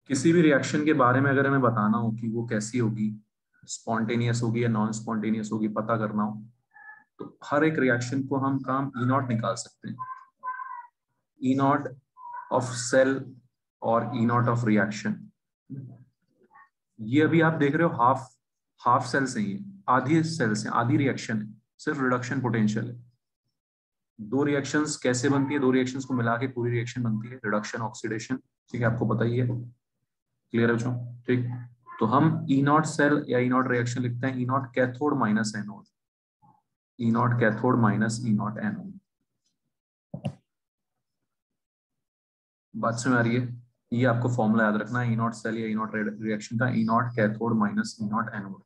किसी भी रिएक्शन के बारे में अगर हमें बताना हो कि वो कैसी होगी, स्पॉन्टेनियस होगी या नॉन स्पॉन्टेनियस होगी, पता करना हो, तो हर एक रिएक्शन को हम काम ई नॉट निकाल सकते हैं। ई नॉट ऑफ सेल और ई नॉट ऑफ रिएक्शन। ये अभी आप देख रहे हो हाफ हाफ सेल से ही है, आधी सेल से, आधी रिएक्शन है, सिर्फ रिडक्शन पोटेंशियल है। दो रिएक्शंस कैसे बनती है, दो रिएक्शंस को मिला के पूरी रिएक्शन बनती है, रिडक्शन ऑक्सीडेशन। ठीक है, आपको पता ही है। क्लियर है बच्चों? ठीक। तो हम ई नॉट सेल या ई नॉट रिएक्शन लिखते हैं E naught cathode minus anode, E naught cathode minus E naught anode. बात समझ आ रही है? ये आपको फॉर्मूला याद रखना है, ई नॉट सेल या ई नॉट रिएक्शन का, E naught cathode minus E naught anode.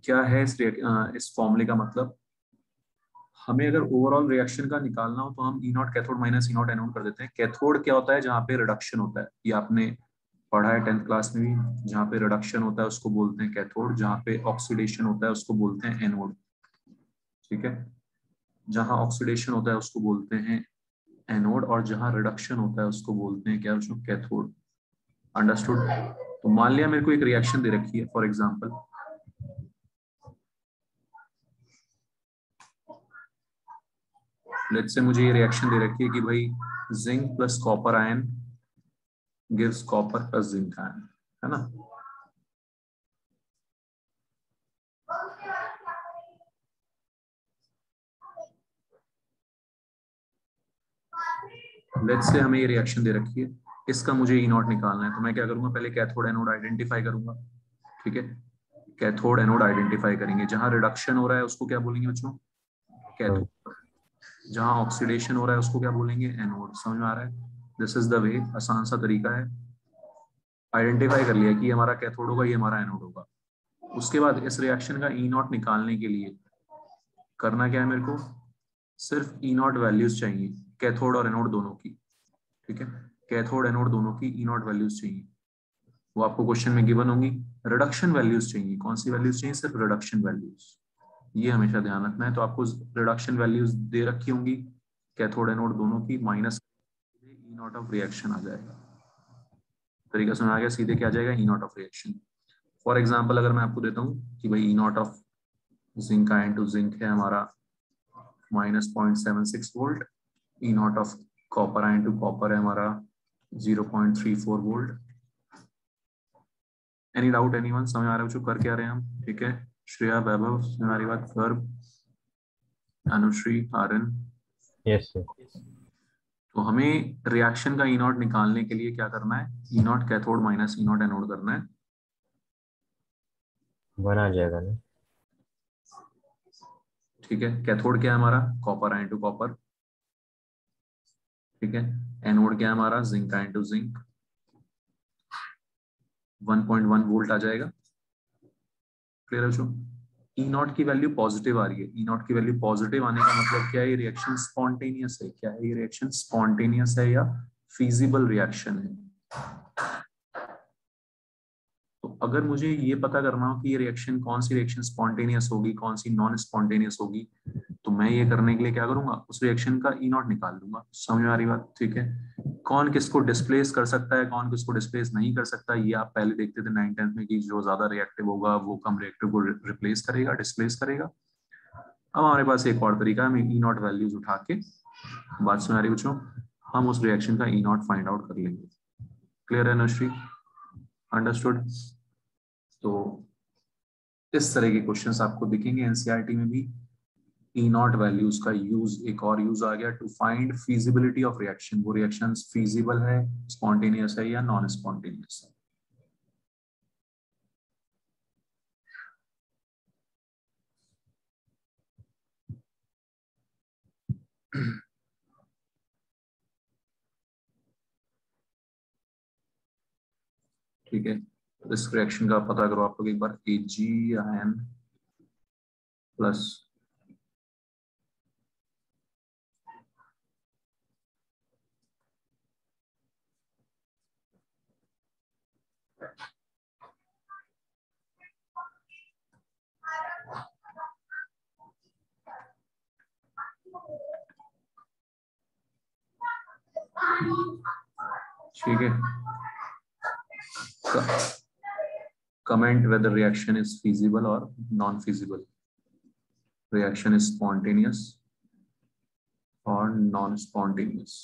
क्या है इस फॉर्मूले का मतलब? हमें अगर ओवरऑल रिएक्शन का निकालना हो तो हम E naught cathode minus E naught anode कर देते हैं। कैथोड क्या होता है? जहाँ पे रिडक्शन होता है, ये आपने पढ़ा है 10th क्लास में भी। जहाँ पे रिडक्शन होता है उसको बोलते हैं कैथोड, जहाँ पे ऑक्सीडेशन होता है उसको बोलते हैं एनोड। ठीक है, जहाँ ऑक्सीडेशन होता है उसको बोलते हैं एनोड, और जहाँ रिडक्शन होता है उसको बोलते हैं क्या? उसको कैथोड। अंडरस्टूड? तो मान लिया मेरे को एक रिएक्शन दे रखी है, फॉर एग्जाम्पल लेट्स से मुझे ये रिएक्शन दे रखी है कि भाई zinc plus copper ion gives copper plus zinc ion, है ना। लेट्स से हमें ये रिएक्शन दे रखी है, इसका मुझे ई नॉट निकालना है। तो मैं क्या करूंगा? पहले कैथोड एनोड आइडेंटिफाई करूंगा। ठीक है, कैथोड एनोड आइडेंटिफाई करेंगे। जहां रिडक्शन हो रहा है उसको क्या बोलेंगे बच्चों? कैथोड। जहां ऑक्सीडेशन हो रहा है उसको क्या बोलेंगे? एनोड। समझ में आ रहा है? दिस इज द वे, आसान सा तरीका है। आइडेंटिफाई कर लिया कि ये हमारा कैथोड होगा, ये हमारा एनोड होगा। उसके बाद इस रिएक्शन का ई नॉट निकालने के लिए करना क्या है मेरे को? सिर्फ ई नॉट वैल्यूज चाहिए, कैथोड और एनोड दोनों की। ठीक है, कैथोड एनोड दोनों की ई नॉट वैल्यूज चाहिए, वो आपको क्वेश्चन में गिवन होंगी। रिडक्शन वैल्यूज चाहिए, कौन सी वैल्यूज चाहिए? सिर्फ रिडक्शन वैल्यूज। ये हमेशा ध्यान रखना है। तो आपको रिडक्शन वैल्यूज दे रखी होंगी कैथोड एनोड दोनों की, minus E naught of reaction आ जाएगा। तरीका समझ आ गया? सीधे क्या आ जाएगा? E naught of reaction. For example अगर मैं आपको देता हूँ कि भाई E naught of zinc ion to zinc है हमारा -0.76 volt, E naught of copper ion to copper है हमारा 0.34 वोल्ट। Any doubt? एनीवन? समझ आ रहा है जो कर क्या रहे हैं हम? ठीक है, श्रेया, वैभव, हमारी बात, गर्भ, अनुश्री, आर्यन। Yes sir. तो हमें रिएक्शन का ई नॉट निकालने के लिए क्या करना है? E naught cathode minus E naught anode करना है। बना जाएगा ना। ठीक है, कैथोड क्या है हमारा? Copper ion to copper. ठीक है, एनोड क्या है हमारा? Zinc ion to zinc. 1.1 volt आ जाएगा। क्लियर है? जो ई नॉट की वैल्यू पॉजिटिव आ रही है, ई नॉट की वैल्यू पॉजिटिव आने का मतलब क्या है? ये रिएक्शन स्पॉन्टेनियस है। क्या है ये रिएक्शन? स्पॉन्टेनियस है या फीजिबल रिएक्शन है। तो अगर मुझे ये पता करना हो कि ये रिएक्शन, कौन सी रिएक्शन स्पॉन्टेनियस होगी, कौन सी नॉन स्पॉन्टेनियस होगी, तो मैं ये करने के लिए क्या करूंगा? उस रिएक्शन का ई नॉट निकाल लूंगा। समझ में आ रही बात? ठीक है, कौन किसको डिस्प्लेस कर सकता है, कौन किसको डिस्प्लेस नहीं कर सकता, ये आप पहले देखते थे 9th-10th में कि जो ज्यादा रिएक्टिव होगा वो कम रिएक्टिव को रिप्लेस करेगा, डिस्प्लेस करेगा। अब हमारे पास एक और तरीका है, हम ई नॉट वैल्यूज उठा के, बात सुना रही बच्चों, हम उस रिएक्शन का ई नॉट फाइंड आउट कर लेंगे। क्लियर है नश्री? अंडरस्टूड? तो इस तरह के क्वेश्चंस आपको दिखेंगे एनसीईआरटी में भी। ई नॉट वैल्यूज का यूज, एक और यूज आ गया, to find feasibility of reaction. वो रिएक्शन फिजिबल है, स्पॉन्टेनियस है या नॉन स्पॉन्टेनियस है। ठीक है, तो इस रिएक्शन का पता करो आप लोग एक बार। Ag आयन प्लस ठीक है, comment whether reaction is feasible or non feasible, reaction is spontaneous or non spontaneous.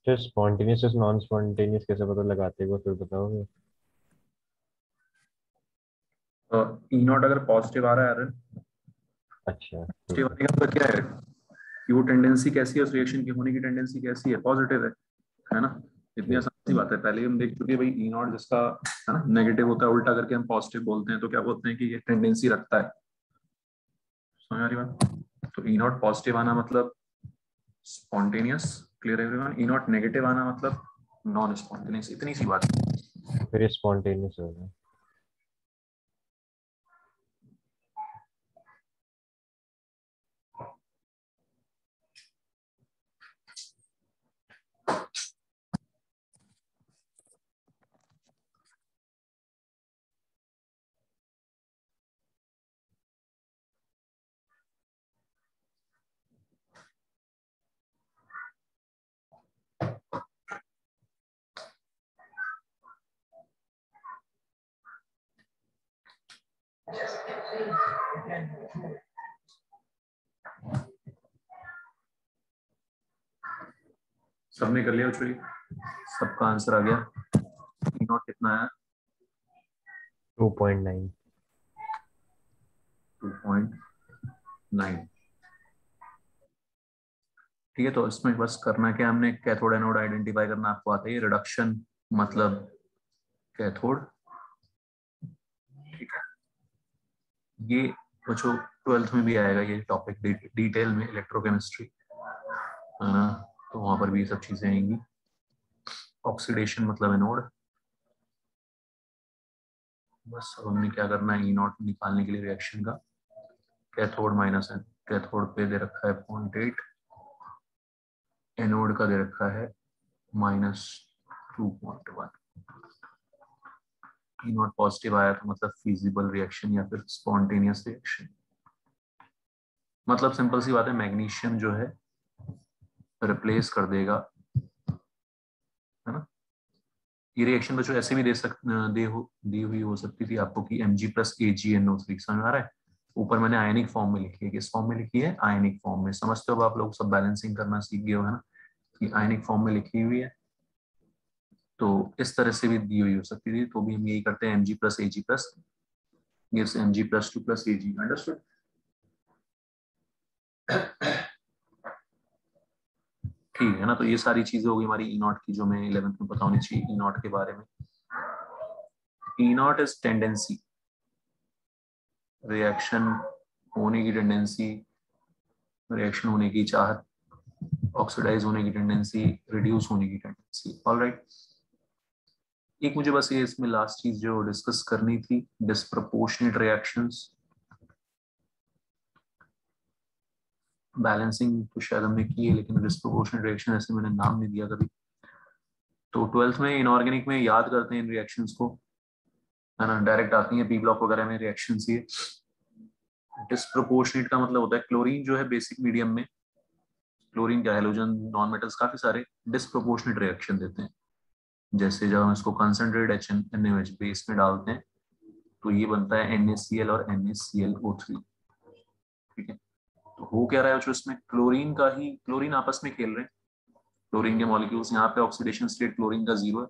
जो स्पॉन्टेनियस और नॉन स्पॉन्टेनियस कैसे पता लगाते हो फिर बताओगे? ई नॉट अगर पॉजिटिव आ रहा है, अच्छा ठीक पॉजिटिव है। आने का मतलब क्या है कि वो टेंडेंसी कैसी है, उस रिएक्शन की होने की टेंडेंसी कैसी है, पॉजिटिव है ना। इतनी ठीक। आसान सी बात है, पहले ही हम देख चुके हैं भाई। ई नॉट जिसका है ना नेगेटिव होता है, उल्टा करके हम पॉजिटिव बोलते हैं, तो क्या बोलते हैं कि ये टेंडेंसी रखता है। समझ आ रही बात? तो ई नॉट पॉजिटिव आना मतलब spontaneous, clear everyone. E not negative आना मतलब नॉन स्पॉन्टेनियस, इतनी सी बात है। फिर ये स्पॉन्टेनियस होगा। सबने कर लिया चोरी, सबका आंसर आ गया। ई नॉट कितना है? 2.9। 2.9। ठीक है, तो इसमें बस करना क्या हमने, कैथोड एनोड आइडेंटिफाई करना आपको आता है। रिडक्शन मतलब कैथोड, ठीक है। ये बच्चों 12th में भी आएगा ये टॉपिक डिटेल में, इलेक्ट्रोकेमिस्ट्री, है ना। तो वहां पर भी ये सब चीजें आएंगी। ऑक्सीडेशन मतलब एनोड। बस अब हमने क्या करना है, ई नॉट निकालने के लिए रिएक्शन का, कैथोड माइनस है, कैथोड पे दे रखा है 0.8, एनोड का दे रखा है -2.1। ई नॉट पॉजिटिव आया तो मतलब फिजिबल रिएक्शन या फिर स्पॉन्टेनियस रिएक्शन। मतलब सिंपल सी बात है, मैग्नीशियम जो है रिप्लेस कर देगा, है ना। ये रिएक्शन बच्चों ऐसे भी दी हुई हो सकती थी आपको कि Mg+AgNO3, समझ आ रहा है। ऊपर मैंने आयनिक फॉर्म में लिखी है, किस फॉर्म में लिखी है, आयनिक फॉर्म में। समझते हो आप लोग, सब बैलेंसिंग करना सीख गए हो, है ना, कि आयनिक फॉर्म में लिखी हुई है। तो इस तरह से भी दी हुई हो सकती थी, तो भी हम यही करते हैं, Mg+Ag+ gives Mg+2+Ag, अंडरस्टूड। ठीक है ना। तो ये सारी चीजें होगी हमारी ई नॉट की, जो मैं 11th में बतानी चाहिए ई नॉट के बारे में। ई नॉट इज टेंडेंसी, रिएक्शन होने की टेंडेंसी, रिएक्शन होने की चाहत, ऑक्सीडाइज होने की टेंडेंसी, रिड्यूस होने की टेंडेंसी। ऑलराइट, एक मुझे बस ये इसमें लास्ट चीज जो डिस्कस करनी थी, डिस्प्रपोर्शनेट रिएक्शंस। बैलेंसिंग तो शायद हमने की है, लेकिन डिस्प्रपोर्शनेट रिएक्शन ऐसे मैंने नाम नहीं दिया कभी। तो 12th में इनऑर्गेनिक में याद करते हैं इन रिएक्शंस को, है ना, डायरेक्ट आती है पी ब्लॉक वगैरह में रिएक्शंस ये। डिस्प्रोपोर्शनेट का मतलब होता है क्लोरीन जो है बेसिक मीडियम में, क्लोरीन का हैलोजन नॉन मेटल्स काफी सारे डिस्प्रोपोर्शनेट रिएक्शन देते हैं। जैसे जब हम इसको कंसंट्रेट NaOH बेस में डालते हैं तो ये बनता है NaCl और NaClO3, ठीक है। तो हो क्या रहा है जो इसमें, क्लोरीन आपस में खेल रहे हैं, क्लोरीन के मॉलिक्यूल्स। यहाँ पे ऑक्सीडेशन स्टेट क्लोरीन का 0 है।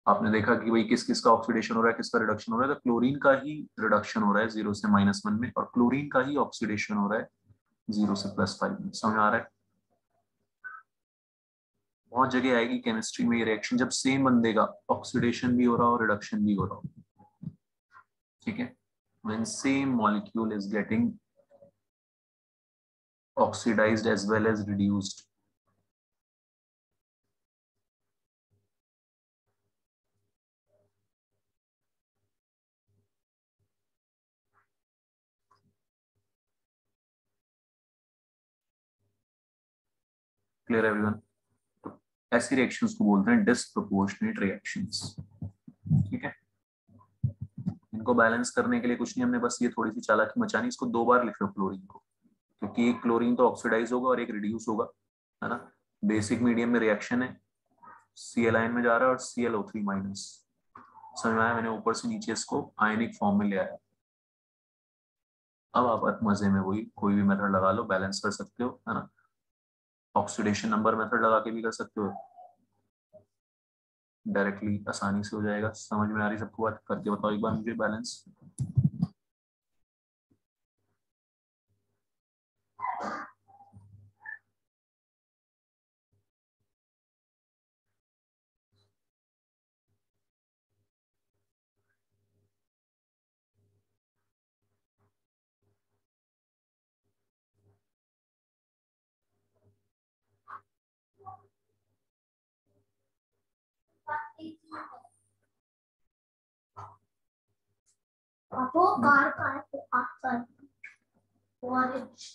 आपने देखा कि भाई किस किस का ऑक्सीडेशन हो रहा है, किसका रिडक्शन हो रहा है, तो क्लोरीन का ही रिडक्शन हो रहा है 0 से -1 में, और क्लोरीन का ही ऑक्सीडेशन हो रहा है 0 से +5 में। समझ आ रहा है? बहुत जगह आएगी केमिस्ट्री में ये रिएक्शन, जब सेम बंदेगा ऑक्सीडेशन भी हो रहा हो रिडक्शन भी हो रहा हो, ठीक है। when same molecule is getting oxidized as well as reduced. Clear everyone? ऐसी रिएक्शंस को बोलते हैं डिस्प्रोपोर्शनेट रिएक्शंस। ठीक है, इनको बैलेंस करने के लिए कुछ नहीं, हमने बस ये थोड़ी सी चालाकी मचानी, इसको 2 बार लिख लो क्लोरीन को, क्योंकि एक क्लोरीन तो ऑक्सीडाइज होगा और एक रिड्यूस होगा, है ना। बेसिक मीडियम में रिएक्शन है, Cl आयन में जा रहा है और ClO3 माइनस। समझ में आया? मैंने ऊपर से नीचे इसको आयनिक फॉर्म में ले आया। अब आप मजे में वही कोई भी मेथड लगा लो, बैलेंस कर सकते हो, है ना। ऑक्सीडेशन नंबर मेथड लगा के भी कर सकते हो, डायरेक्टली आसानी से हो जाएगा। समझ में आ रही सबको बात? करके बताओ एक बार मुझे बैलेंस। आपको कार का ऑरेंज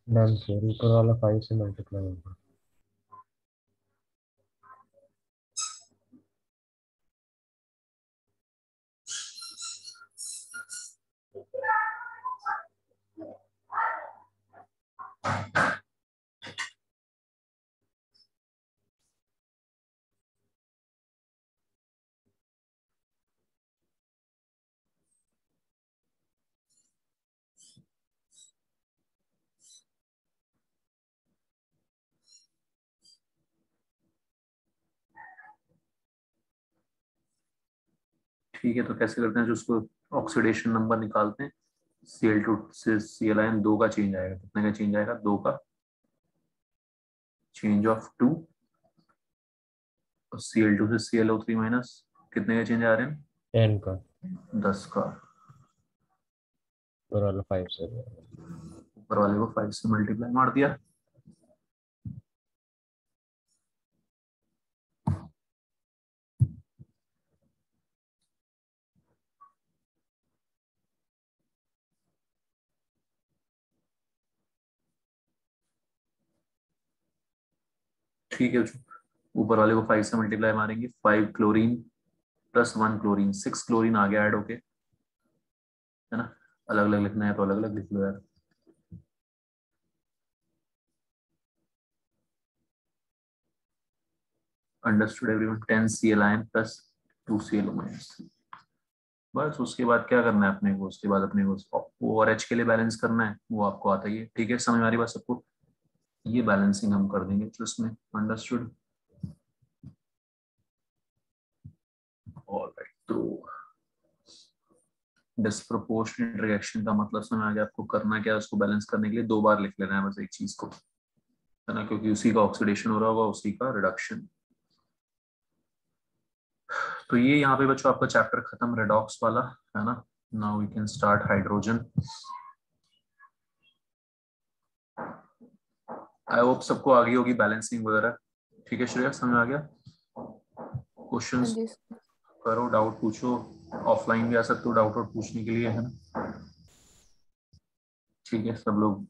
डन सर, ऊपर वाला 5 से मल्टीप्लाई होगा। ठीक है, तो कैसे करते हैं, जो उसको ऑक्सीडेशन नंबर निकालते हैं, Cl2 से Cl आयन 2 का चेंज आएगा। कितने का चेंज आएगा? 2 का चेंज ऑफ 2, और Cl2 से ClO3 माइनस कितने का चेंज आ रहे हैं? 10 का। 10 का। ऊपर वाला 5 से। ऊपर वाले को 5 से मल्टीप्लाई मार दिया। ठीक है, ऊपर वाले को 5 से मल्टीप्लाई मारेंगे, 5 क्लोरीन प्लस 1 क्लोरीन, 6 क्लोरीन आ गया ऐड होके, है ना। अलग अलग लिखना है तो अलग अलग लिख लो यार। Understood everyone? 10 Cl ion plus 2 ClO minus. बस उसके बाद क्या करना है अपने को? उसके बाद अपने को ORH के लिए बैलेंस करना है, वो आपको आता ही है। ठीक है, समझ में आ रही बात सबको? ये बैलेंसिंग हम कर देंगे तो इसमें। अंडरस्टूड? ऑलराइट, तो डिस्प्रोपोर्शनेट रिएक्शन का मतलब समझ आ गया आपको? करना क्या है, उसको बैलेंस करने के लिए 2 बार लिख लेना है बस एक चीज को, है ना, क्योंकि उसी का ऑक्सीडेशन हो रहा होगा, उसी का रिडक्शन। तो ये यहाँ पे बच्चों आपका चैप्टर खत्म, रेडॉक्स वाला, है ना। Now we can start hydrogen. I hope सबको आ गई होगी बैलेंसिंग वगैरह। ठीक है श्रेया, समझ आ गया? क्वेश्चंस करो, डाउट पूछो, ऑफलाइन भी आ सकते हो डाउट और पूछने के लिए, है ना। ठीक है, सब लोग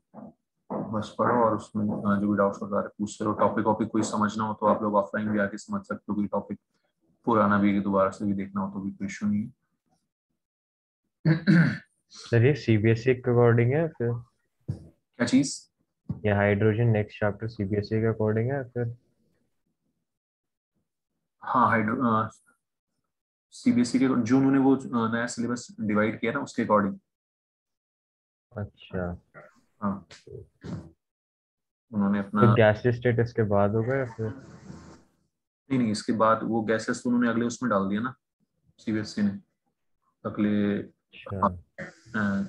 बस पढ़ो और उसमें जो भी डाउट्स वगैरह पूछते रहो। टॉपिक वॉपिक कोई समझना हो तो आप लोग ऑफलाइन भी आके समझ सकते हो, कोई टॉपिक पुराना भी दोबारा से भी देखना हो तो भी कोई इशू नहीं है। सर ये सीबीएसई के अकॉर्डिंग है फिर? क्या चीज? ये हाइड्रोजन नेक्स्ट चैप्टर सीबीएसई के अकॉर्डिंग है फिर? हाँ, हाइड्रो सीबीएसई के जो उन्होंने वो नया सिलेबस डिवाइड किया ना, उसके अकॉर्डिंग। अच्छा। हाँ, उन्होंने अपना, तो गैसियस स्टेट इसके बाद होगा या फिर? नहीं नहीं, इसके बाद वो गैसेस तो उन्होंने अगले उसमें डाल दिया ना, सीबीएसई ने अगले। अच्छा। हाँ,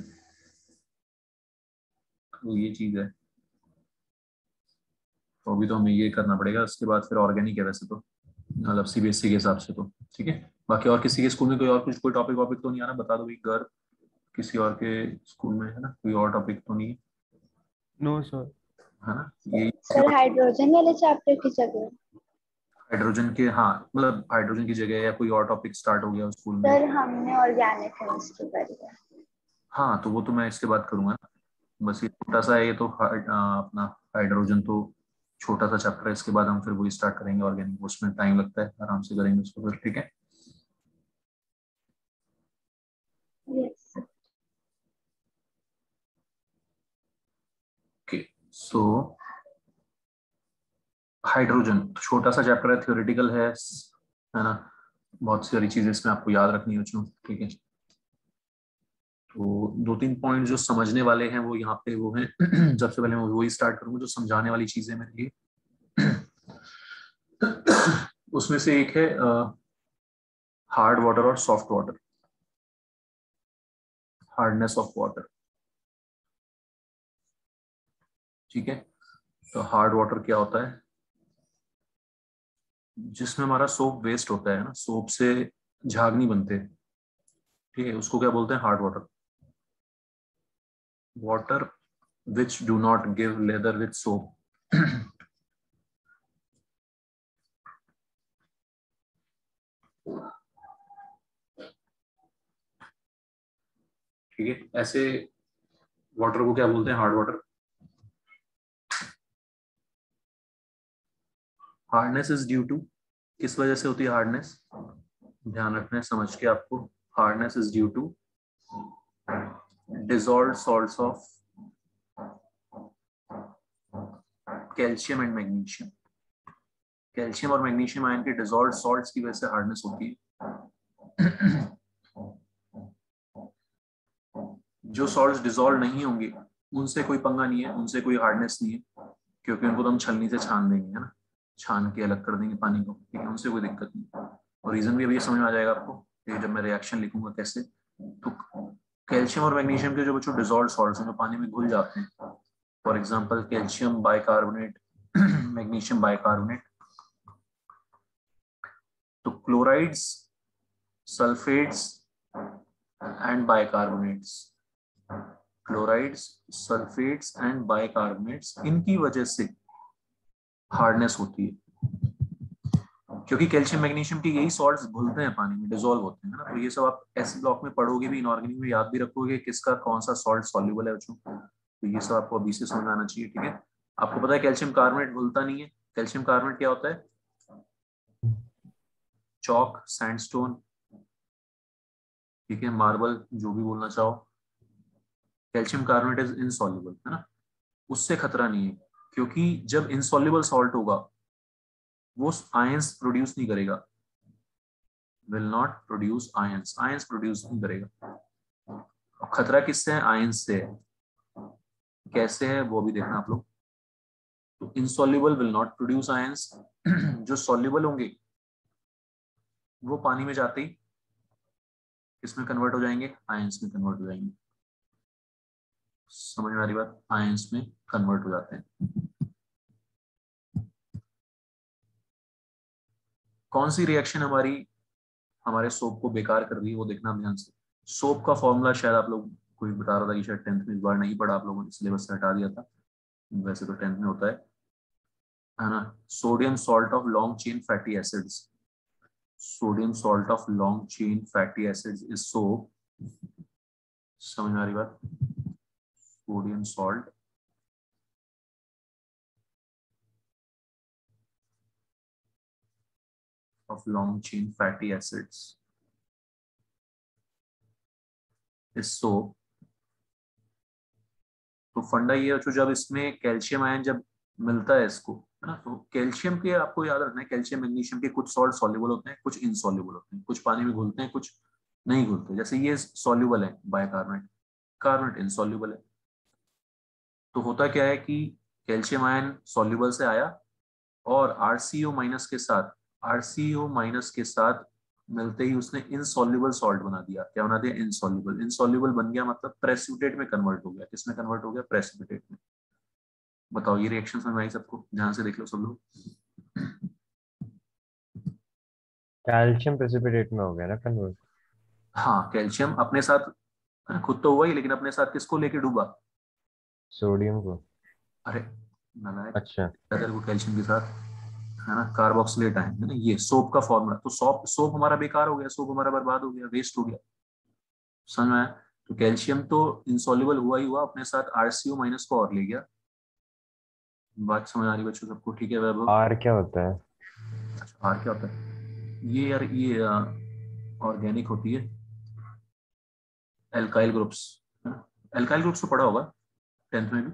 तो ये चीज है। तो अभी तो हमें ये करना पड़ेगा, उसके बाद फिर ऑर्गेनिक है वैसे तो, मतलब सीबीएसई के हिसाब से तो। ठीक है, बाकी और किसी के स्कूल में कोई और कुछ कोई टॉपिक वॉपिक तो नहीं आ रहा, बता दो भाई घर, किसी और के स्कूल में है ना कोई और टॉपिक तो नहीं है? No sir. है ना ये सर हाइड्रोजन वाले चैप्टर की जगह हाइड्रोजन के, हाँ मतलब हाइड्रोजन की जगह या कोई और टॉपिक स्टार्ट हो गया स्कूल में? सर हमने ऑर्गेनिक केमिस्ट्री करी है। हाँ तो वो तो मैं इसके बाद करूंगा ना, बस ये छोटा सा है, ये तो अपना हाइड्रोजन तो छोटा सा चैप्टर है, इसके बाद हम फिर वही स्टार्ट करेंगे ऑर्गेनिक, उसमें टाइम लगता है, आराम से करेंगे उसको फिर। ठीक है, यस। ओके। सो हाइड्रोजन छोटा सा चैप्टर है, थ्योरेटिकल है ना, बहुत सारी चीजें इसमें आपको याद रखनी है बच्चों। ठीक है, तो दो तीन पॉइंट जो समझने वाले हैं वो यहाँ पे वो हैं। सबसे पहले मैं वही स्टार्ट करूंगा जो समझाने वाली चीजें मेरे लिए। उसमें से एक है हार्ड वाटर और soft water, hardness of water. ठीक है, तो हार्ड वाटर क्या होता है? जिसमें हमारा सोप वेस्ट होता है ना, सोप से झाग नहीं बनते, ठीक है, उसको क्या बोलते हैं? Hard water. Water which do not give lather with soap. ठीक है, ऐसे वाटर को क्या बोलते हैं? Hard water. Hardness is due to, किस वजह से होती है हार्डनेस? ध्यान रखना है समझ के आपको। Hardness is due to dissolved salts of calcium and magnesium. Calcium और मैग्नीशियम आयन के डिसॉल्व्ड सॉल्ट्स की वजह से हार्डनेस होती है। जो सॉल्ट्स डिसॉल्व नहीं होंगे उनसे कोई पंगा नहीं है, उनसे कोई हार्डनेस नहीं है, क्योंकि उनको तो हम छलनी से छान देंगे, है ना, छान के अलग कर देंगे पानी को। ठीक है, उनसे कोई दिक्कत नहीं। और रीजन भी अभी समझ में आ जाएगा आपको, कि जब मैं रिएक्शन लिखूंगा कैसे। तो कैल्शियम और मैग्नीशियम के जो बच्चों डिसॉल्व सॉल्ट्स हैं जो पानी में घुल जाते हैं, for example calcium bicarbonate, magnesium bicarbonate, तो chlorides, sulphates and bicarbonates, chlorides, sulphates and bicarbonates, इनकी वजह से हार्डनेस होती है, क्योंकि कैल्शियम मैग्नीशियम के यही सॉल्ट्स घुलते हैं पानी में, डिसॉल्व होते हैं ना। तो ये सब आप ऐसे ब्लॉक में पढ़ोगे भी, इनऑर्गेनिक में याद भी रखोगे किसका कौन सा सॉल्ट सॉल्युबल है बच्चों। तो ये सब आपको अभी से समझ आना चाहिए। ठीक है, आपको पता है कैल्शियम कार्बोनेट घुलता नहीं है। कैल्शियम कार्बोनेट क्या होता है? चौक, सैंडस्टोन, ठीक है, मार्बल, जो भी बोलना चाहो, कैल्शियम कार्बोनेट इज इनसॉल्युबल, है ना, उससे खतरा नहीं है, क्योंकि जब इनसॉल्युबल सॉल्ट होगा वो आयंस प्रोड्यूस नहीं करेगा, will not produce ions, ions produce नहीं करेगा। अब खतरा किससे है? आयंस से है। कैसे है वो भी देखना आप लोग। तो insoluble will not produce ions, जो सॉल्युबल होंगे वो पानी में जाते ही किसमें कन्वर्ट हो जाएंगे? आयंस में कन्वर्ट हो जाएंगे। समझ में आ रही बात? आयंस में कन्वर्ट हो जाते हैं। कौन सी रिएक्शन हमारे सोप को बेकार कर रही है वो देखना ध्यान से। सोप का फॉर्मूला शायद आप लोग कोई बता रहा था कि शायद 10th में, इस बार नहीं पढ़ा आप लोगों ने, सिलेबस से हटा दिया था, वैसे तो 10th में होता है ना। Sodium salt of long chain fatty acids, sodium salt of long chain fatty acids is soap. समझ में आ रही बात? Sodium salt of long chain fatty acids is soap। तो फंडा ये है, जब इसमें कैल्शियम आयन जब मिलता है इसको, है ना, तो कैल्शियम के आपको याद रखना है, कैल्शियम मैग्नीशियम के कुछ सॉल्ट सॉल्युबल होते हैं, कुछ इनसॉल्युबल होते हैं, कुछ पानी में घुलते हैं, कुछ नहीं घुलते। जैसे ये सॉल्युबल है बाइकार्बोनेट, कार्बोनेट इनसॉल्युबल है। तो होता क्या है कि कैल्शियम आयन सॉल्युबल से आया और RCO माइनस के साथ मिलते ही उसने इनसॉल्युबल सॉल्ट बना दिया। क्या बना दिया? इनसॉल्युबल। इनसॉल्युबल बन गया मतलब प्रेसिपिटेट में कन्वर्ट हो गया। किसमें कन्वर्ट हो गया? प्रेसिपिटेट में। बताओ ये रिएक्शन समझ आई सबको? ध्यान से देख लो सब लोग। कैल्शियम प्रेसिपिटेट में हो गया ना कन्वर्ट। हाँ, कैल्शियम अपने साथ खुद तो हुआ ही, लेकिन अपने साथ किसको लेके डूबा? सोडियम को। अरे नालायक, अच्छा। तेरे को कैल्शियम के साथ है ना कार्बोक्सिलेट आयन है ना, ये सोप का फॉर्मूला। तो सोप हमारा बेकार हो गया, सोप हमारा बर्बाद हो गया, वेस्ट हो गया। समझ में आया? तो कैल्शियम तो इनसॉल्युबल हुआ ही हुआ, अपने साथ RCO माइनस को और ले गया। बात समझ आ रही बच्चों सबको? ठीक है वैभव? आर क्या होता है? अच्छा, R क्या होता है? ये यार ये ऑर्गेनिक होती है, एल्काइल ग्रुप्स। एल्काइल ग्रुप्स तो पढ़ा होगा 10th में भी।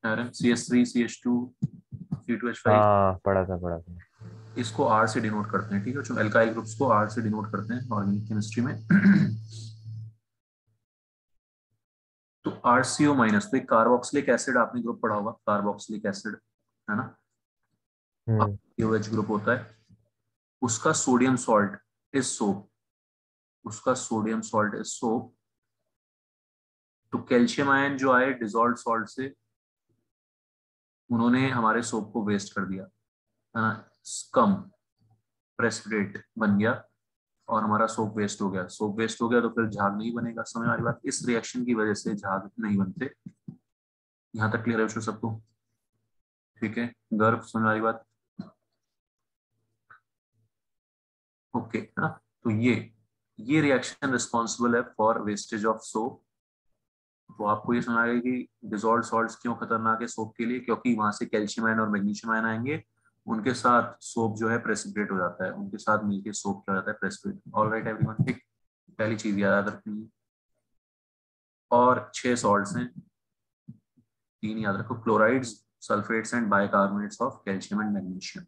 CH3 CH2 C2H5। हाँ पढ़ा था। इसको R से डिनोट करते हैं। ठीक है, जो एल्काइल ग्रुप्स को R से डिनोट करते हैं ऑर्गेनिक केमिस्ट्री में। तो RCO माइनस, तो एक कार्बोक्सिलिक एसिड आपने ग्रुप पढ़ा होगा, कार्बोक्सिलिक एसिड है ना, हम्म। OH ग्रुप होता है। उसका सोडियम सॉल्ट इज सोप, तो कैल्शियम आयन जो आए डिजॉल्व सॉल्ट से, उन्होंने हमारे सोप को वेस्ट कर दिया है ना, कम प्रेसिपिटेट बन गया और हमारा सोप वेस्ट हो गया। सोप वेस्ट हो गया तो फिर झाग नहीं बनेगा। समझ आ रही बात? इस रिएक्शन की वजह से झाग नहीं बनते। यहाँ तक क्लियर है बच्चों सबको? ठीक है, गर्व समझ आ रही बात? ओके है ना। तो ये रिएक्शन रिस्पॉन्सिबल है फॉर वेस्टेज ऑफ सोप। तो आपको ये समझ आएगा कि डिजॉल्व सॉल्ट्स क्यों खतरनाक है सोप के लिए, क्योंकि वहां से कैल्शियम आयन और मैग्नीशियम आयन आएंगे, उनके साथ सोप जो है प्रेसिपिटेट हो जाता है, उनके साथ मिलके सोप क्या हो जाता है? प्रेसिपिटेट। ऑलराइट एवरीवन, ठीक। पहली चीज याद रखनी है। और 6 सॉल्ट्स हैं, 3 याद रखो, chlorides, sulphates and bicarbonates of calcium and magnesium.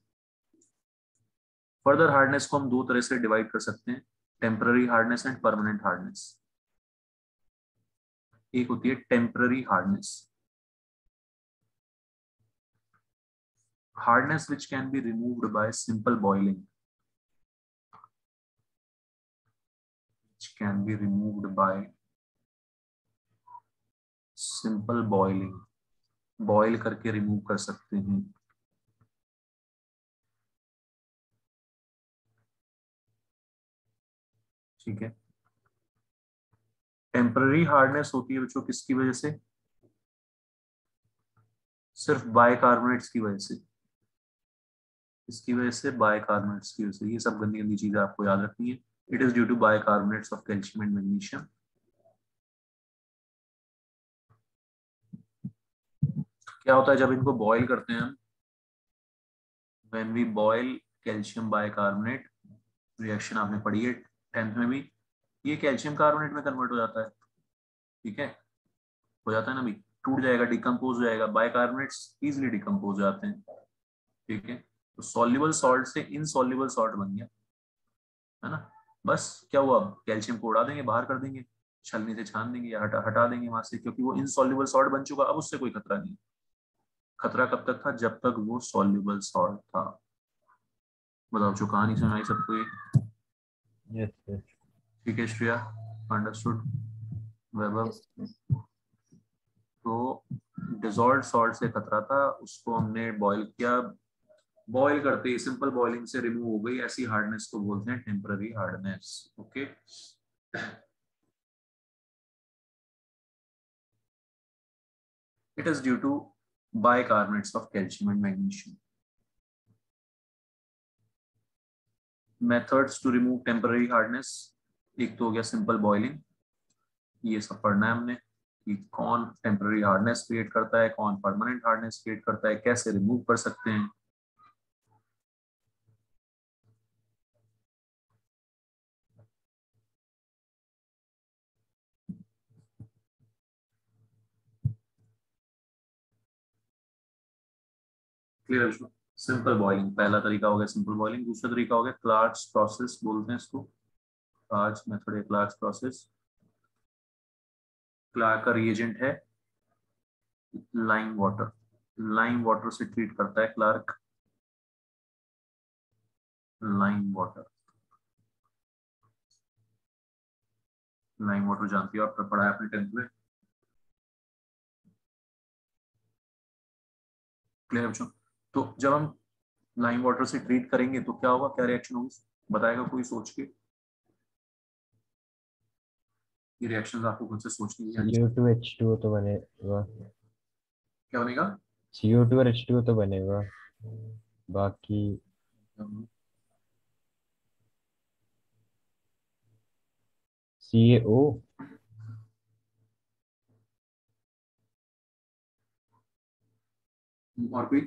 Further hardness को हम 2 तरह से डिवाइड कर सकते हैं, temporary hardness and permanent hardness. एक होती है temporary hardness which can be removed by simple boiling, boil करके रिमूव कर सकते हैं। ठीक है, टेम्पररी हार्डनेस होती है बच्चों किसकी वजह से? सिर्फ बाइकार्बोनेट्स की वजह से। इसकी वजह से बाइकार्बोनेट्स की वजह से। ये सब गंदी गंदी चीजें आपको याद रखनी है। It is due to bicarbonates of calcium and magnesium. क्या होता है जब इनको बॉयल करते हैं हम? When we boil calcium bicarbonate, reaction आपने पढ़ी है 10th में भी, ये कैल्शियम कार्बोनेट में कन्वर्ट हो जाता है। ठीक है, हो जाता है ना भी, टूट जाएगा, डिकम्पोज हो जाएगा। बाइकार्बोनेट्स इजीली डिकम्पोज हो जाते हैं। ठीक है, तो सॉल्युबल सॉल्ट से इनसॉल्युबल सॉल्ट बन गया है ना। बस क्या हुआ? कैल्शियम को उड़ा देंगे, बाहर कर देंगे, छलनी से छान देंगे या हटा देंगे वहां से, क्योंकि वो इनसॉल्युबल सॉल्ट बन चुका। अब उससे कोई खतरा नहीं। खतरा कब तक था? जब तक वो सॉल्युबल सॉल्ट था। बताओ, जो कहानी सुनाई सबको ये? Yes yes. ठीक है श्रेया, अंडरस्टूड? वैभव? तो डिजॉल्व सॉल्ट से खतरा था, उसको हमने बॉईल किया, बॉईल करते ही सिंपल बॉइलिंग से रिमूव हो गई। ऐसी हार्डनेस को बोलते हैं temporary hardness. Okay, it is due to bicarbonates of calcium and magnesium. Methods to remove temporary hardness, एक तो हो गया सिंपल बॉइलिंग। ये सब पढ़ना है हमने कि कौन टेम्पररी हार्डनेस क्रिएट करता है, कौन परमानेंट हार्डनेस क्रिएट करता है, कैसे रिमूव कर सकते हैं। क्लियर है? सिंपल बॉइलिंग पहला तरीका हो गया, सिंपल बॉइलिंग। दूसरा तरीका हो गया क्लार्क्स प्रोसेस, बोलते हैं इसको क्लार्क्स मेथड या क्लार्क्स प्रोसेस। क्लार्क का रिएजेंट है लाइम वाटर, लाइम वाटर से ट्रीट करता है Clark, lime water, lime water जानती हो, आपने पढ़ा है अपने 10th में। क्लियर बच्चों? तो जब हम लाइम वाटर से ट्रीट करेंगे तो क्या होगा, क्या रिएक्शन होगी, बताएगा कोई सोच के? ये रिएक्शंस आपको खुद से सोचनी है। CO2H2O तो बनेगा। क्या बनेगा? CO2 और H2O तो बनेगा, बाकी CaO। और कोई?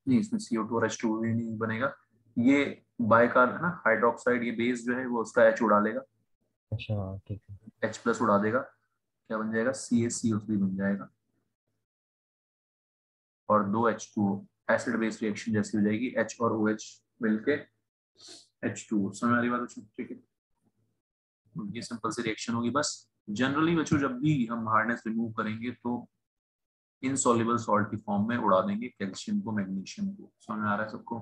नहीं, इसमें CO2 और H2O भी नहीं बनेगा। ये बाइकार्ब है ना, हाइड्रोक्साइड, ये बेस जो है वो उसका H उड़ा लेगा, अच्छा ठीक है। H प्लस उड़ा देगा, क्या बन जाएगा, CaCO3 बन जाएगा, और 2H2O एसिड बेस रिएक्शन जैसी हो जाएगी, H और OH मिलके H2O। समझ आ रही बात बच्चों? ठीक है, ये सिंपल सी रिएक्शन होगी बस। जनरली बच्चों जब भी हम हार्डनेस रिमूव करेंगे तो इनसॉल्युबल सॉल्ट की फॉर्म में उड़ा देंगे कैल्शियम को, मैग्नीशियम को। समझ में आ रहा है सबको?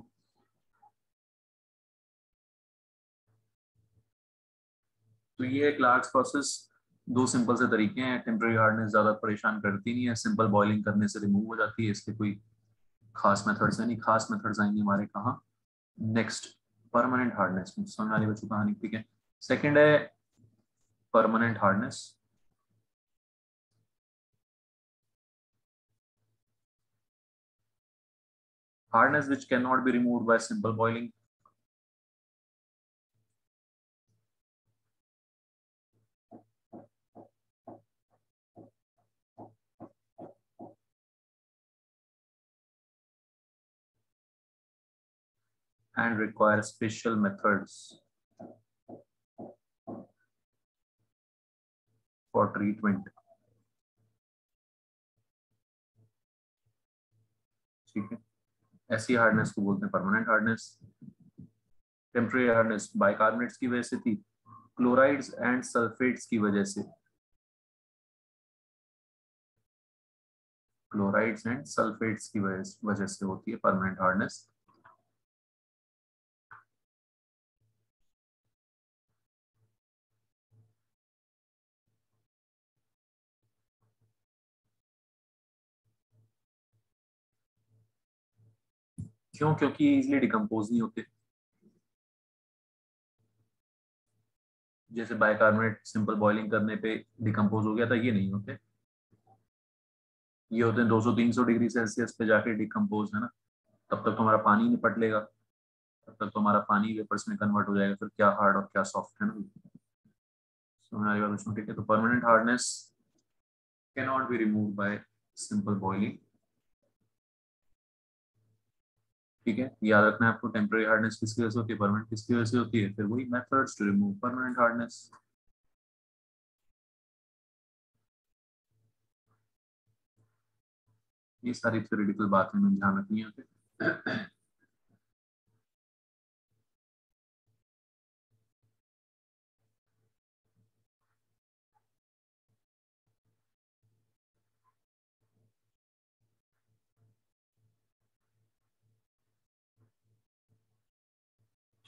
तो ये है क्लार्क्स प्रोसेस। दो सिंपल से तरीके हैं। टेम्परेरी हार्डनेस ज्यादा परेशान करती नहीं है, सिंपल बॉइलिंग करने से रिमूव हो जाती है, इसके कोई खास मेथड्स है नहीं। खास मेथड्स आएंगे हमारे कहाँ, नेक्स्ट परमानेंट हार्डनेस में। समझ आ रही बच्चों कहानी? ठीक है, सेकंड है permanent hardness. Hardness which cannot be removed by simple boiling. And require special methods for treatment. ठीक है, ऐसी हार्डनेस को बोलते हैं permanent hardness. Temporary hardness bicarbonates की वजह से थी, क्लोराइड्स एंड सल्फेट्स की वजह से, क्लोराइड्स एंड सल्फेट्स की वजह से होती है परमानेंट हार्डनेस। क्यों? क्योंकि इजिली डिकम्पोज नहीं होते। जैसे बाइकार्बोनेट सिंपल बॉइलिंग करने पे डिकम्पोज हो गया था, ये नहीं होते। ये होते हैं 200-300 डिग्री सेल्सियस पे जाके डिकम्पोज, है ना। तब तक तो हमारा पानी निपट लेगा, तब तक तो हमारा पानी वेपर्स में कन्वर्ट हो जाएगा, फिर क्या हार्ड और क्या सॉफ्ट, है ना। समझ आ रही बात उसमें? ठीक है, तो permanent hardness can not be remove by simple boiling. ठीक है, याद रखना है आपको, टेम्परेरी हार्डनेस किसकी वजह से होती है, परमानेंट किसकी वजह से होती है, फिर वही methods to remove permanent hardness. ये सारी थ्योरेटिकल बातें में ध्यान रखनी है।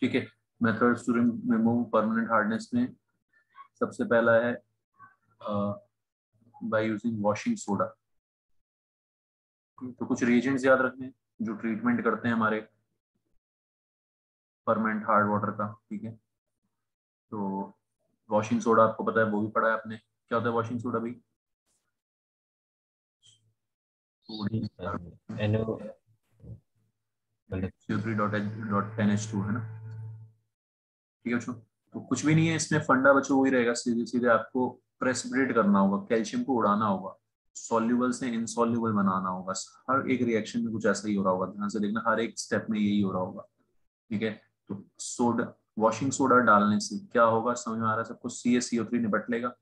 ठीक है, methods to remove permanent hardness में सबसे पहला है बाय यूजिंग वॉशिंग सोडा। तो कुछ रिएजेंट्स याद रखने हैं जो ट्रीटमेंट करते हैं हमारे परमानेंट हार्ड वाटर का। ठीक है, तो वॉशिंग सोडा आपको पता है, वो भी पढ़ा है आपने। क्या होता है वॉशिंग सोडा भी? NO CO3.10H2 है ना। ठीक है बच्चों, तो कुछ भी नहीं है इसमें, फंडा बच्चों वही रहेगा, सीधे सीधे आपको प्रेसिपिटेट करना होगा, कैल्शियम को उड़ाना होगा, सॉल्युबल से इनसॉल्युबल बनाना होगा। हर एक रिएक्शन में कुछ ऐसा ही हो रहा होगा, ध्यान से देखना, हर एक स्टेप में यही हो रहा होगा। ठीक है, तो सोडा, वॉशिंग सोडा डालने से क्या होगा, समझ में आ रहा है सबको? CaCO3 निपट लेगा,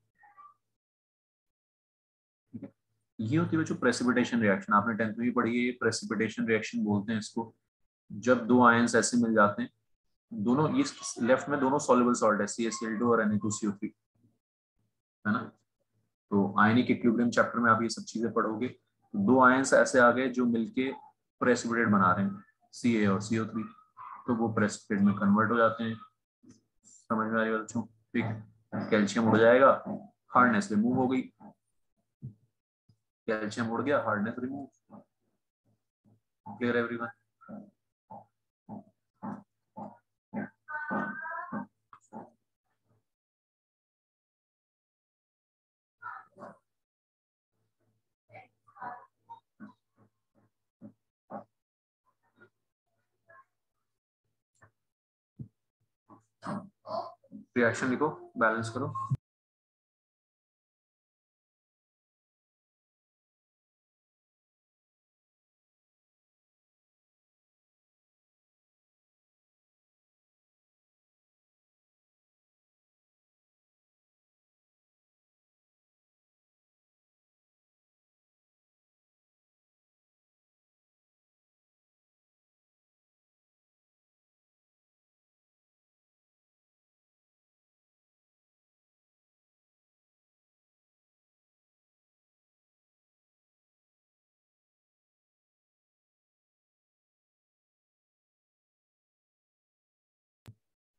ये होती है जो प्रेसिपिटेशन रिएक्शन, आपने 10th में भी पढ़ी है, प्रेसिपिटेशन रिएक्शन बोलते हैं इसको। जब दो आयंस ऐसे मिल जाते हैं, दोनों ये लेफ्ट में दोनों सॉल्युबल सॉल्ट है, CaCl2 और Na2CO3, है ना। तो आयनिक इक्विलिब्रियम चैप्टर में आप ये सब चीजें पढ़ोगे। तो दो आयंस ऐसे आ गए जो मिलके प्रेसिपिटेट बना रहे हैं, Ca और CO3, तो वो प्रेसिपिटेट में कन्वर्ट हो जाते हैं। समझ में आ रही है बच्चों? ठीक, कैल्शियम उड़ जाएगा, हार्डनेस रिमूव हो गई, कैल्शियम उड़ गया, hardness remove. Clear everyone? Reaction लिखो, बैलेंस करो।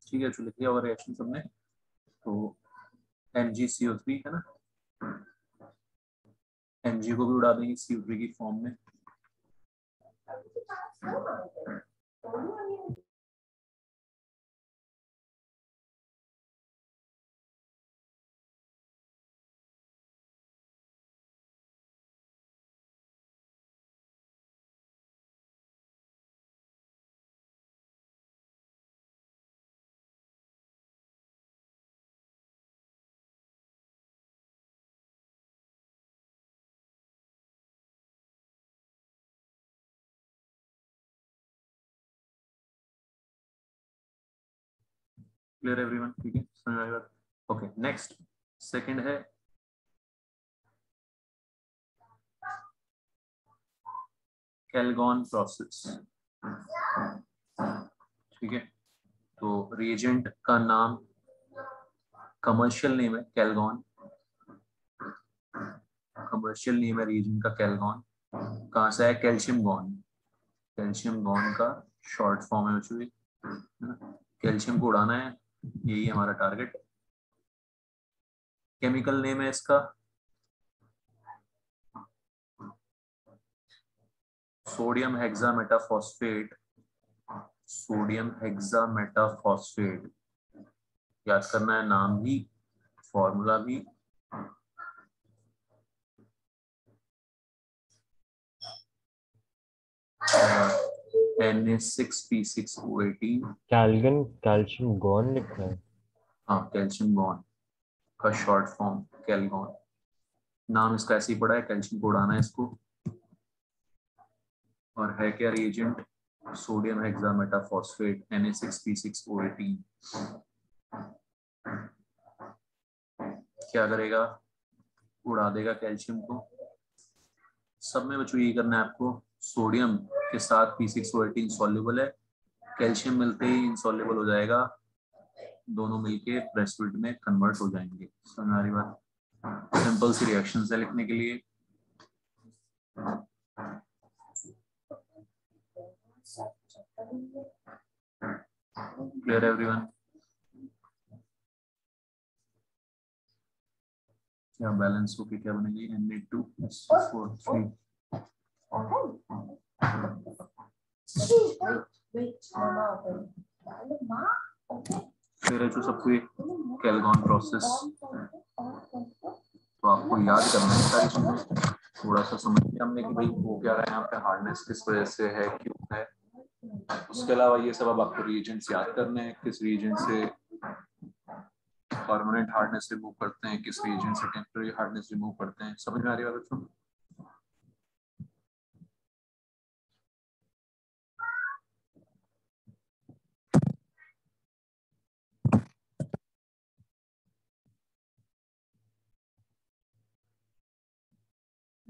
ठीक है, जो लिख लिया होगा रिएक्शन सबने। तो MgCO3 है ना, Mg को भी उड़ा देंगे CO3 की फॉर्म में। Clear everyone? ठीक है, समझ आएगा। ओके, नेक्स्ट सेकंड है कैलगॉन प्रोसेस। ठीक है, तो रिएजेंट का नाम, कमर्शियल नेम है कैलगॉन, कमर्शियल नेम है रिएजेंट का कैलगॉन। कहाँ से है? कैल्शियम गॉन, कैल्शियम गॉन का शॉर्ट फॉर्म है बच्चों। कैल्शियम को उड़ाना है, यही है हमारा टारगेट। केमिकल नेम है इसका सोडियम हेक्सामेटाफॉस्फेट, सोडियम हेक्सामेटाफॉस्फेट। याद करना है, नाम भी फॉर्मूला भी। Na6P6O18। कैल्गन कैल्शियम गॉन लिखा है। हाँ, कैल्शियम गॉन का शॉर्ट फॉर्म कैलगॉन। नाम इसका ऐसे ही पड़ा है, कैल्शियम को उड़ाना है इसको। और है क्या रिएजेंट? Sodium hexametaphosphate Na6P6O18। क्या करेगा? उड़ा देगा कैल्शियम को। सब में बच्चों यही करना है आपको, सोडियम के साथ P6O18 सॉल्युबल है, कैल्शियम मिलते ही इनसॉल्युबल हो जाएगा, दोनों मिलके प्रेसिपिटेट में कन्वर्ट हो जाएंगे। समझ आ रही बात? सिंपल सी रिएक्शन है लिखने के लिए। Clear everyone? क्या बैलेंस होके क्या बनेगी? Na2SO4 फिर है जो सबको कैलगॉन प्रोसेस। तो आपको याद करना है सारी चीजें, थोड़ा सा समझ लिया हमने कि भाई वो क्या है यहाँ पे, हार्डनेस किस वजह से है, क्यों है। उसके अलावा ये सब अब आपको रिएजेंट्स याद करने हैं, किस रिएजेंट से परमानेंट हार्डनेस रिमूव करते हैं, किस रिएजेंट से टेम्परेरी हार्डनेस रिमूव करते हैं। समझ में आ रही है बच्चों?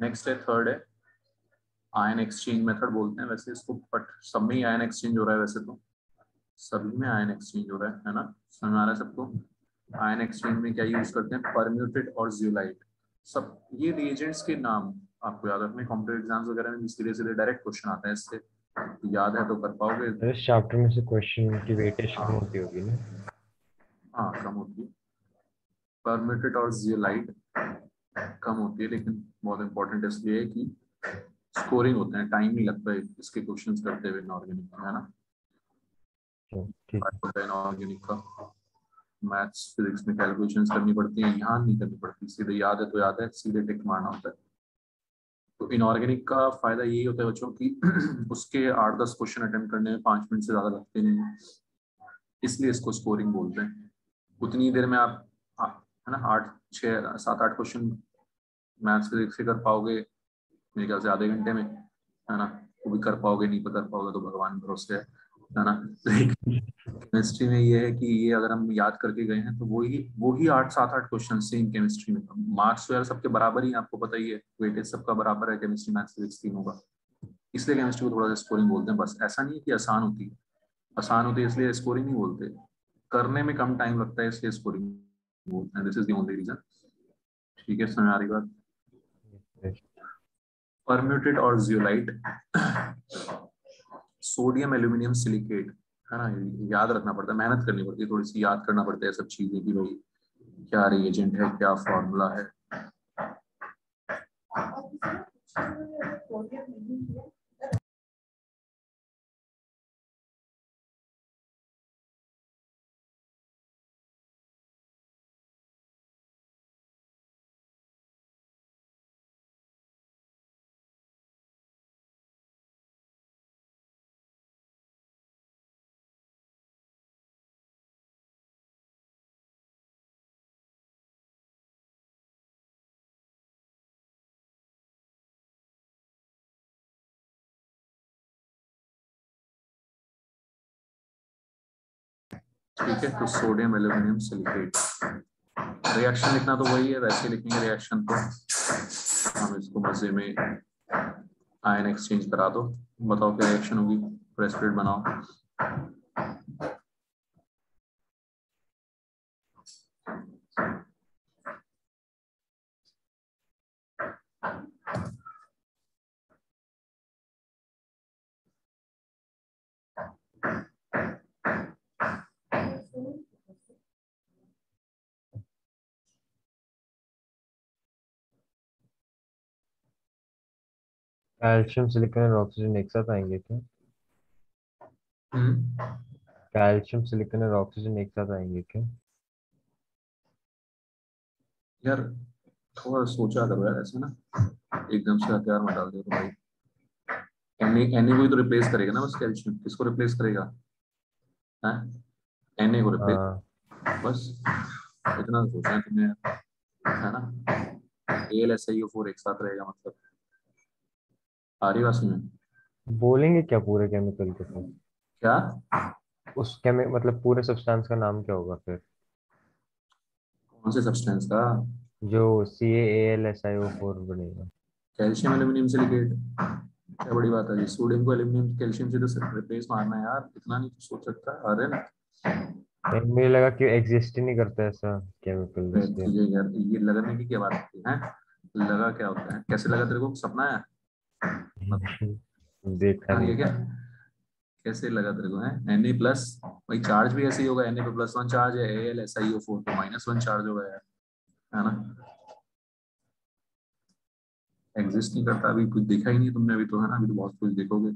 नेक्स्ट है थर्ड है आयन एक्सचेंज मेथड बोलते हैं वैसे इसको, बट सब में ही आयन एक्सचेंज हो रहा है, वैसे तो सभी में आयन एक्सचेंज हो रहा है ना, समझ आ रहा है सबको। आयन एक्सचेंज में क्या यूज करते हैं, परम्यूटेट और जियोलाइट। सब ये रिएजेंट्स के नाम आपको याद रखने, कॉम्पिटिटिव एग्जाम्स वगैरह में सीधे सीधे डायरेक्ट क्वेश्चन आता है इससे, याद है तो कर पाओगे। इस चैप्टर में से क्वेश्चन की वेटेज कम होती होगी ना? हाँ कम होती है, परम्यूटेट और जियोलाइट कम होती है, लेकिन बहुत इंपॉर्टेंट इसलिए है कि स्कोरिंग होते हैं, टाइम नहीं लगता है इसके क्वेश्चंस करते हुए इनऑर्गेनिक में, है ना। ठीक है। होता है इनऑर्गेनिक का, मैथ्स फिजिक्स में कैलकुलेशंस करनी पड़ती है, यहाँ नहीं करनी पड़ती, सीधे याद है तो याद है, सीधे टिक मारना होता है। तो इनऑर्गेनिक का फायदा यही होता है बच्चों की उसके 8-10 क्वेश्चन अटेम्प्ट करने में 5 मिनट से ज्यादा लगते नहीं हैं, इसलिए इसको स्कोरिंग बोलते हैं। उतनी देर में आप है ना 8-6-7-8 क्वेश्चन मैथ्स फिजिक्स से कर पाओगे मेरे ख्याल से आधे घंटे में, है ना। वो भी कर पाओगे, नहीं कर पाओगे तो भगवान भरोसे है ना। लेकिन केमिस्ट्री में ये है कि ये अगर हम याद करके गए हैं तो वो ही 8-7-8 क्वेश्चन सेम केमिस्ट्री में। मार्क्स तो यार सबके बराबर ही, आपको पता ही है, वेटेज सबका बराबर है केमिस्ट्री मैथ्स फिजिक्स तीनों का, इसलिए केमिस्ट्री को थोड़ा सा स्कोरिंग बोलते हैं। बस ऐसा नहीं है कि आसान होती है, आसान होती है इसलिए स्कोरिंग नहीं बोलते, करने में कम टाइम लगता है इसलिए स्कोरिंग बोलते हैं, this is the only reason. ठीक है, समझ आ रही बात। परम्यूटेट और जियोलाइट, सोडियम एल्यूमिनियम सिलिकेट, है ना, याद रखना पड़ता है, मेहनत करनी पड़ती है, थोड़ी सी याद करना पड़ता है सब चीजें कि भाई क्या रिएजेंट है, क्या फॉर्मूला है। ठीक है, तो सोडियम एल्यूमिनियम सिलिकेट, रिएक्शन लिखना तो वही है, वैसे लिखेंगे रिएक्शन तो हम इसको मजे में आयन एक्सचेंज करा दो। बताओ क्या रिएक्शन होगी, प्रेसिपिटेट बनाओ। कैल्शियम सिलिकॉन और ऑक्सीजन एक साथ आएंगे क्या? हम्म, कैल्शियम सिलिकॉन और ऑक्सीजन एक साथ आएंगे क्या? यार थोड़ा सोचा करो यार, ऐसे ना एकदम से हथियार मत डाल दो तो भाई। एन को ही तो रिप्लेस करेगा ना बस, कैल्शियम किसको रिप्लेस करेगा, है एन को रिप्लेस, हाँ, बस इतना सोचना है तुमने, है ना। AlSiO4 एक साथ रहेगा मतलब, आ रही बात में बोलेंगे क्या पूरे केमिकल के साथ? क्या, उस केमिक मतलब पूरे सब्सटेंस का नाम क्या होगा फिर? कौन से सब्सटेंस का, जो CaAlSiO4 बनेगा। कैल्शियम एल्यूमिनियम सिलिकेट, क्या बड़ी बात है जी, सोडियम को एल्यूमिनियम कैल्शियम से तो रिप्लेस मारना है यार, इतना नहीं सोच सकता, अरे ना। नहीं, मुझे लगा कि एग्जिस्ट ही नहीं करता ऐसा केमिकल इसलिए। तुझे यार ये लगने की क्या बात होती है, लगा क्या होता है, कैसे लगा तेरे को, सपना है, देखा आ रही नहीं है क्या, था। कैसे लगा तेरे को, है Na+ भाई, चार्ज भी ऐसे ही होगा, Na पे +1 चार्ज है, AlSiO4 तो -1 चार्ज होगा यार, है ना। एग्जिस्ट नहीं करता, अभी कुछ देखा ही नहीं तुमने अभी तो, है ना, अभी तो बहुत कुछ देखोगे,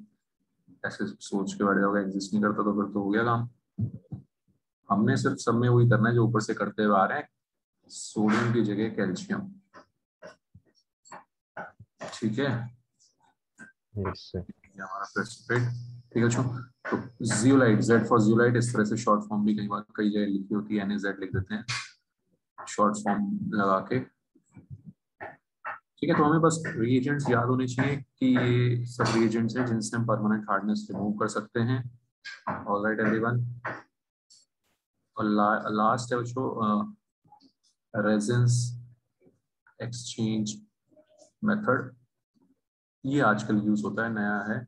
ऐसे सोच के बैठ जाओगे एग्जिस्ट नहीं करता तो फिर तो हो गया काम। हमने सिर्फ सब में वही करना है जो ऊपर से करते हुए आ रहे हैं, सोडियम की जगह कैल्शियम, ठीक है, यस सर। ये हमारा प्रेसिपिटेट। ठीक है, तो जियोलाइट, Z फॉर जियोलाइट, इस तरह से शॉर्ट फॉर्म भी कई बार कई जगह लिखी होती है, NaZ लिख देते हैं शॉर्ट फॉर्म लगा के। ठीक है, तो हमें बस रिएजेंट्स याद होने चाहिए कि ये सब रिएजेंट्स हैं जिनसे हम परमानेंट हार्डनेस रिमूव कर सकते हैं। ऑलराइट एवरीवन, और लास्ट है बच्चों रेजेंस एक्सचेंज मेथड, ये आजकल यूज होता है, नया है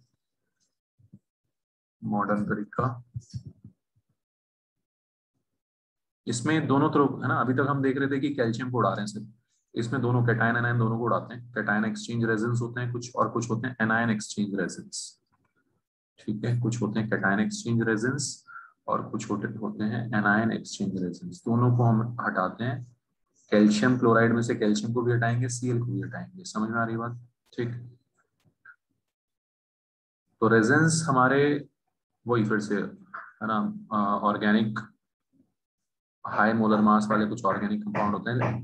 मॉडर्न तरीका। इसमें दोनों तरफ है ना, अभी तक हम देख रहे थे कि कैल्शियम को उड़ा रहे हैं सिर्फ, इसमें दोनों कैटायन एनायन दोनों को उड़ाते हैं। कैटायन एक्सचेंज रेजन्स होते हैं कुछ, और कुछ होते हैं एनायन एक्सचेंज रेजन्स। ठीक है, कुछ होते हैं कैटायन एक्सचेंज रेजन्स और कुछ होते हैं एनायन एक्सचेंज रेजन्स। दोनों को हम हटाते हैं। कैल्शियम क्लोराइड में से कैल्शियम को भी हटाएंगे, Cl को भी हटाएंगे। समझ में आ रही बात? ठीक, तो रेजन्स हमारे वही फिर से है ना, ऑर्गेनिक हाई मोलर मास वाले कुछ ऑर्गेनिक कंपाउंड होते हैं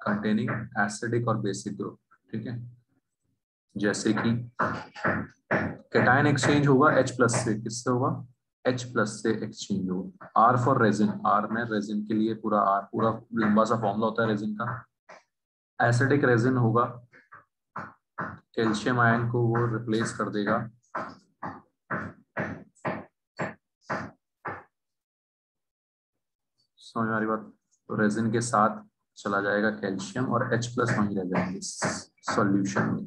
कंटेनिंग एसिडिक और बेसिक ग्रुप। ठीक है, जैसे कि कैटायन एक्सचेंज होगा H+ से, किससे होगा? H+ से एक्सचेंज होगा। R फॉर रेजिन, R में रेजिन के लिए पूरा R, पूरा लंबा सा फॉर्मूला होता है रेजिन का। एसिडिक रेजिन होगा, कैल्शियम आयन को वो रिप्लेस कर देगा। समझ में आ रही बात? तो रेजिन के साथ चला जाएगा कैल्शियम और H+ वहीं रह जाएंगे सॉल्यूशन में।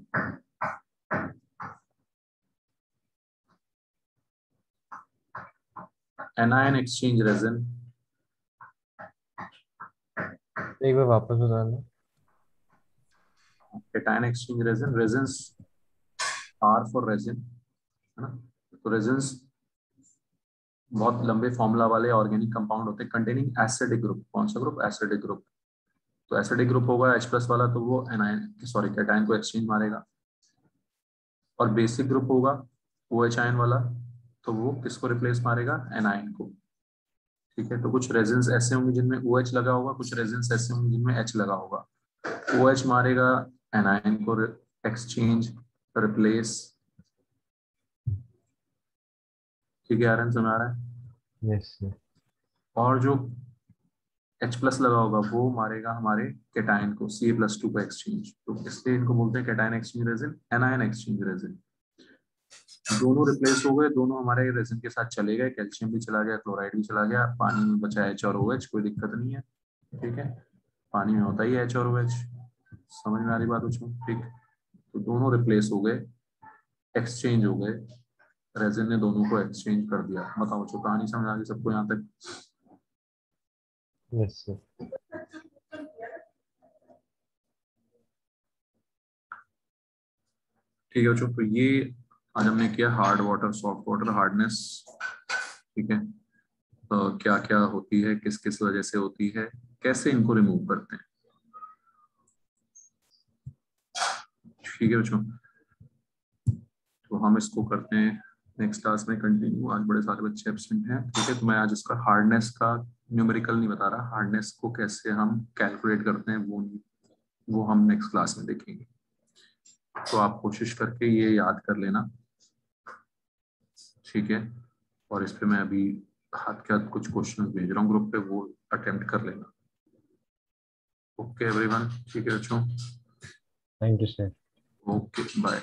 एनायन एक्सचेंज रेजिन, एक बार वापस बताना। Cation exchange resin, resins R for resin है ना। तो रेजिन्स बहुत लंबे फॉर्मूला वाले ऑर्गेनिक कंपाउंड होते हैं कंटेनिंग एसिडिक ग्रुप। कौन सा ग्रुप? Acidic group. तो एसिडिक ग्रुप होगा H+ वाला, तो वो कैटायन को एक्सचेंज मारेगा। और बेसिक ग्रुप होगा OH आयन वाला, तो वो किसको रिप्लेस मारेगा? एनायन को। ठीक है, तो कुछ रेजिन्स ऐसे होंगे जिनमें OH लगा होगा, कुछ रेजिन्स ऐसे होंगे जिनमें H लगा होगा। OH मारेगा एनायन को, एक्सचेंज रिप्लेस। ठीक है, आरएन सुना रहा है? Yes sir. और जो H+ लगा होगा वो मारेगा हमारे कैटायन को, Ca+2 का एक्सचेंज। तो इसलिए इनको बोलते हैं cation exchange resin, anion exchange resin. दोनों रिप्लेस हो गए, दोनों हमारे रेजिन के साथ चले गए। कैल्शियम भी चला गया, क्लोराइड भी चला गया, पानी में बचा H और OH, कोई दिक्कत नहीं है। ठीक है, पानी में होता ही H और OH। समझ में आ रही बात उसमें? ठीक, तो दोनों रिप्लेस हो गए, एक्सचेंज हो गए, रेजिन ने दोनों को एक्सचेंज कर दिया। बताओ, जो कहानी समझ आ गई सबको यहाँ तक? Yes sir. ठीक है बच्चों, तो ये आज हमने किया hard water soft water hardness. ठीक है, तो क्या क्या होती है, किस किस वजह से होती है, कैसे इनको रिमूव करते हैं। ठीक है बच्चों, तो हम इसको करते हैं नेक्स्ट क्लास में कंटिन्यू। आज बड़े सारे बच्चे एब्सेंट हैं। ठीक है, तो मैं आज इसका हार्डनेस का न्यूमेरिकल नहीं बता रहा, हार्डनेस को कैसे हम कैलकुलेट करते हैं वो हम नेक्स्ट क्लास में देखेंगे। तो आप कोशिश करके ये याद कर लेना। ठीक है, और इस पे मैं अभी हाथ के हाथ कुछ क्वेश्चन भेज रहा हूँ ग्रुप पे, वो अटेम्प्ट कर लेना। ओके एवरीवन, ठीक है बच्चों, thank you sir. Okay bye.